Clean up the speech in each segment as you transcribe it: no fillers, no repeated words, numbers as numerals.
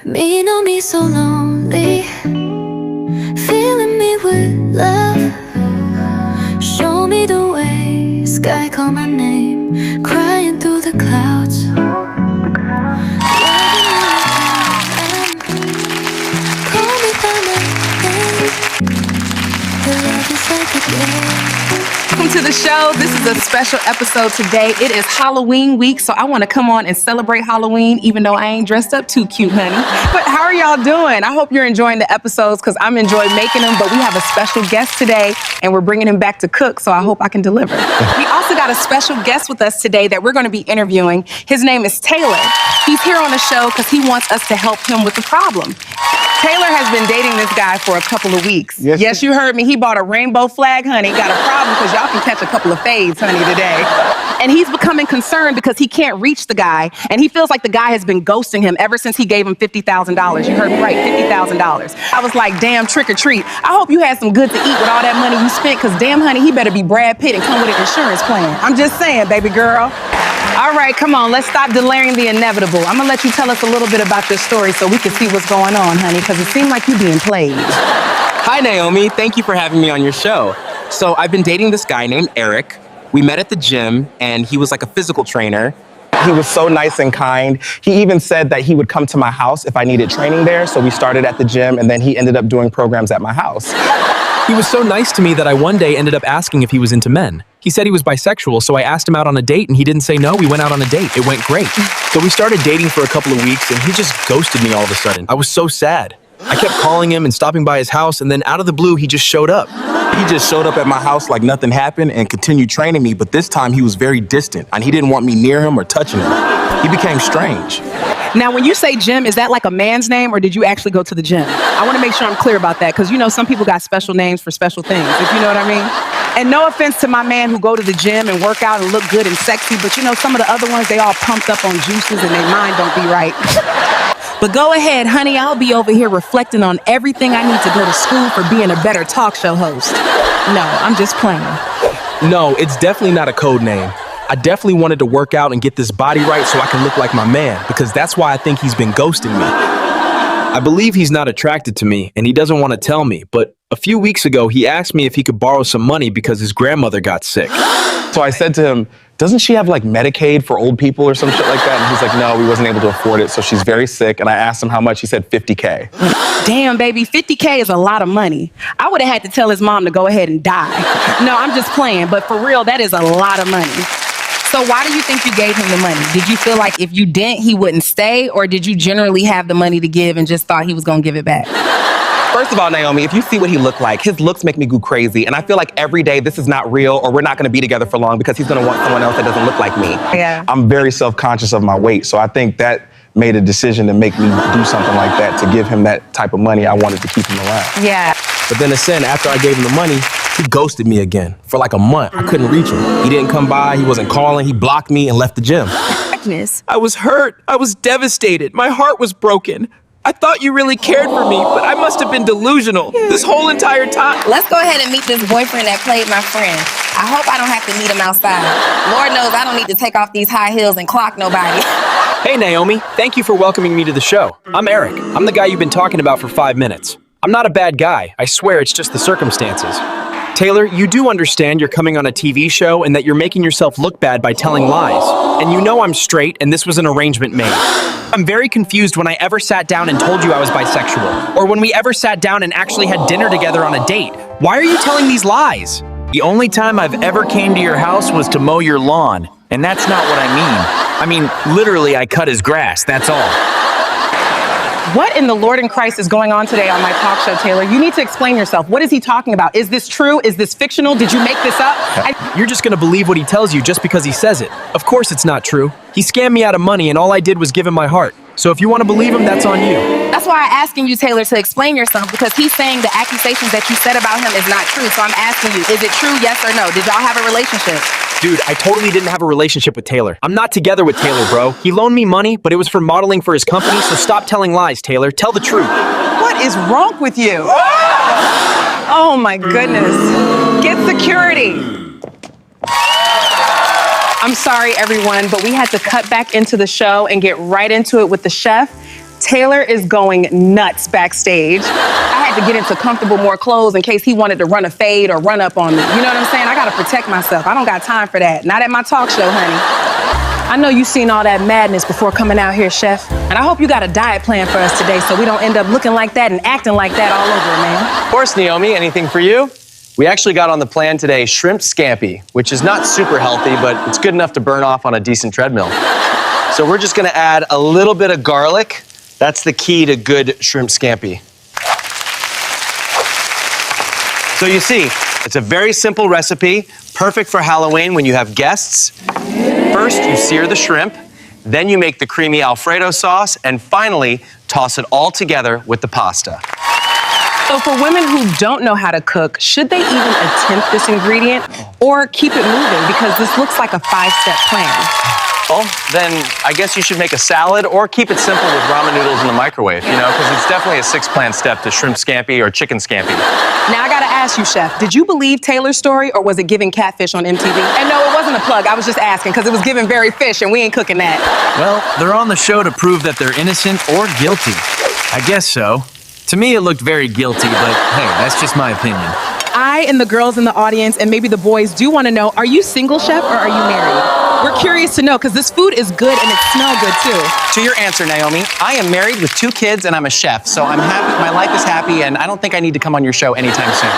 Me know me so lonely, filling me with love. Show me the way, sky call my name, crying through the clouds. Call me by my name. Your love is like a game. Welcome to the show. This is a special episode today. It is Halloween week, so I want to come on and celebrate Halloween, even though I ain't dressed up too cute, honey. But how are y'all doing? I hope you're enjoying the episodes because I'm enjoying making them, but we have a special guest today, and we're bringing him back to cook, so I hope I can deliver. We also got a special guest with us today that we're going to be interviewing. His name is Taylor. He's here on the show because he wants us to help him with the problem. Taylor has been dating this guy for a couple of weeks. Yes, you heard me. He bought a rainbow flag, honey. Got a problem because y'all can catch a couple of fades, honey, today. And he's becoming concerned because he can't reach the guy. And he feels like the guy has been ghosting him ever since he gave him $50,000. You heard me right, $50,000. I was like, damn, trick or treat. I hope you had some good to eat with all that money you spent because damn, honey, he better be Brad Pitt and come with an insurance plan. I'm just saying, baby girl. All right, come on, let's stop delaying the inevitable. I'm gonna let you tell us a little bit about your story so we can see what's going on, honey, because it seemed like you being played. Hi, Naomi. Thank you for having me on your show. So I've been dating this guy named Eric. We met at the gym, and he was like a physical trainer. He was so nice and kind. He even said that he would come to my house if I needed training there. So we started at the gym, and then he ended up doing programs at my house. He was so nice to me that I one day ended up asking if he was into men. He said he was bisexual, so I asked him out on a date, and he didn't say no. We went out on a date. It went great. So we started dating for a couple of weeks, and he just ghosted me all of a sudden. I was so sad. I kept calling him and stopping by his house, and then out of the blue, he just showed up. He just showed up at my house like nothing happened and continued training me, but this time he was very distant, and he didn't want me near him or touching him. He became strange. Now, when you say gym, is that like a man's name or did you actually go to the gym? I want to make sure I'm clear about that because, you know, some people got special names for special things, if you know what I mean. And no offense to my man who go to the gym and work out and look good and sexy, but you know, some of the other ones, they all pumped up on juices and their mind don't be right. But go ahead, honey, I'll be over here reflecting on everything I need to go to school for being a better talk show host. No, I'm just playing. No, it's definitely not a code name. I definitely wanted to work out and get this body right so I can look like my man, because that's why I think he's been ghosting me. I believe he's not attracted to me, and he doesn't want to tell me, but a few weeks ago, he asked me if he could borrow some money because his grandmother got sick. So I said to him, doesn't she have like Medicaid for old people or some shit like that? And he's like, no, we wasn't able to afford it, so she's very sick. And I asked him how much, he said $50K. Damn, baby, $50K is a lot of money. I would have had to tell his mom to go ahead and die. No, I'm just playing, but for real, that is a lot of money. So why do you think you gave him the money? Did you feel like if you didn't, he wouldn't stay? Or did you generally have the money to give and just thought he was gonna give it back? First of all, Naomi, if you see what he looked like, his looks make me go crazy. And I feel like every day this is not real or we're not gonna be together for long because he's gonna want someone else that doesn't look like me. Yeah. I'm very self-conscious of my weight. So I think that made a decision to make me do something like that, to give him that type of money. I wanted to keep him around. Yeah. But then after I gave him the money, he ghosted me again for like a month. I couldn't reach him. He didn't come by, he wasn't calling, he blocked me and left the gym. I was hurt. I was devastated. My heart was broken. I thought you really cared for me, but I must have been delusional this whole entire time. Let's go ahead and meet this boyfriend that played my friend. I hope I don't have to meet him outside. Lord knows I don't need to take off these high heels and clock nobody. Hey, Naomi, thank you for welcoming me to the show. I'm Eric. I'm the guy you've been talking about for 5 minutes. I'm not a bad guy. I swear it's just the circumstances. Taylor, you do understand you're coming on a TV show and that you're making yourself look bad by telling lies. And you know I'm straight and this was an arrangement made. I'm very confused when I ever sat down and told you I was bisexual, or when we ever sat down and actually had dinner together on a date. Why are you telling these lies? The only time I've ever came to your house was to mow your lawn, and that's not what I mean. I mean, literally, I cut his grass, that's all. What in the Lord and Christ is going on today on my talk show, Taylor? You need to explain yourself. What is he talking about? Is this true? Is this fictional? Did you make this up? You're just gonna believe what he tells you just because he says it. Of course it's not true. He scammed me out of money and all I did was give him my heart. So if you want to believe him, that's on you. That's why I'm asking you, Taylor, to explain yourself, because he's saying the accusations that you said about him is not true. So I'm asking you, is it true, yes or no? Did y'all have a relationship? Dude, I totally didn't have a relationship with Taylor. I'm not together with Taylor, bro. He loaned me money, but it was for modeling for his company, so stop telling lies, Taylor. Tell the truth. What is wrong with you? Oh my goodness. Get security. I'm sorry, everyone, but we had to cut back into the show and get right into it with the chef. Taylor is going nuts backstage. I had to get into comfortable more clothes in case he wanted to run a fade or run up on me. You know what I'm saying? I gotta protect myself. I don't got time for that. Not at my talk show, honey. I know you've seen all that madness before coming out here, Chef. And I hope you got a diet plan for us today so we don't end up looking like that and acting like that all over, man. Of course, Neomi, anything for you? We actually got on the plan today shrimp scampi, which is not super healthy, but it's good enough to burn off on a decent treadmill. So we're just gonna add a little bit of garlic. That's the key to good shrimp scampi. So you see, it's a very simple recipe, perfect for Halloween when you have guests. First, you sear the shrimp, then you make the creamy Alfredo sauce, and finally, toss it all together with the pasta. So for women who don't know how to cook, should they even attempt this ingredient or keep it moving because this looks like a 5-step plan? Well, then I guess you should make a salad or keep it simple with ramen noodles in the microwave, you know, because it's definitely a 6-plan step to shrimp scampi or chicken scampi. Now I gotta ask you, Chef, did you believe Taylor's story or was it giving catfish on MTV? And no, it wasn't a plug, I was just asking because it was giving very fish and we ain't cooking that. Well, they're on the show to prove that they're innocent or guilty. I guess so. To me, it looked very guilty, but hey, that's just my opinion. I and the girls in the audience and maybe the boys do want to know, are you single, Chef, or are you married? We're curious to know because this food is good and it smells good too. To your answer, Naomi, I am married with 2 kids and I'm a chef, so I'm happy. My life is happy, and I don't think I need to come on your show anytime soon.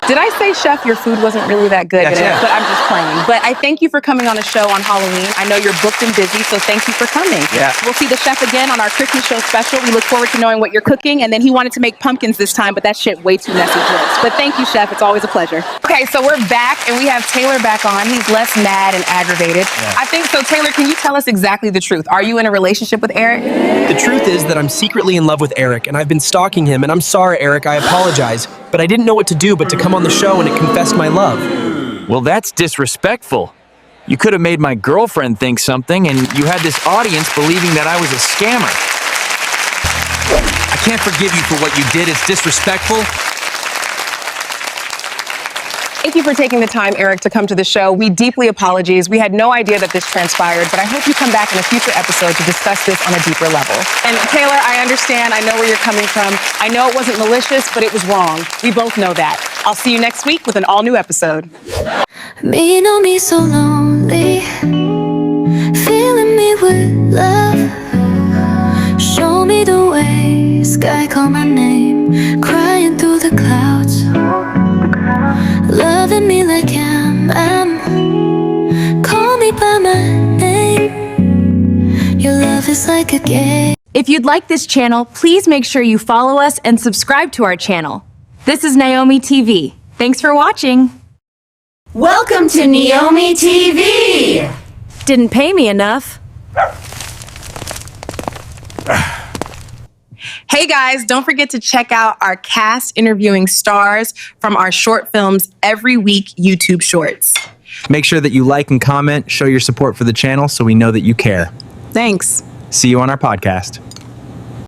Did I say, Chef, your food wasn't really that good? Yes, yeah. But I'm just playing. But I thank you for coming on a show on Halloween. I know you're booked and busy, so thank you for coming. Yeah. We'll see the chef again on our Christmas show special. We look forward to knowing what you're cooking. And then he wanted to make pumpkins this time, but that shit way too messy for us. But thank you, Chef. It's always a pleasure. Okay, so we're back and we have Taylor back on. He's less mad and aggravated. Yeah. I think so. Taylor, can you tell us exactly the truth? Are you in a relationship with Eric? The truth is that I'm secretly in love with Eric, and I've been stalking him, and I'm sorry, Eric, I apologize. But I didn't know what to do but to come on the show and confess my love. Well, that's disrespectful. You could have made my girlfriend think something, and you had this audience believing that I was a scammer. I can't forgive you for what you did. It's disrespectful. Thank you for taking the time, Eric, to come to the show. We deeply apologize. We had no idea that this transpired, but I hope you come back in a future episode to discuss this on a deeper level. And Taylor, I understand. I know where you're coming from. I know it wasn't malicious, but it was wrong. We both know that. I'll see you next week with an all-new episode. Me know me so lonely, filling me with love. Show me the way, sky call my name, crying through the clouds. Loving me like I'm call me by my name. Your love is like a game. If you'd like this channel, please make sure you follow us and subscribe to our channel. This is NeomiTV. Thanks for watching. Welcome to NeomiTV! Didn't pay me enough. Hey guys, don't forget to check out our cast interviewing stars from our short films every week YouTube Shorts. Make sure that you like and comment, show your support for the channel so we know that you care. Thanks. See you on our podcast.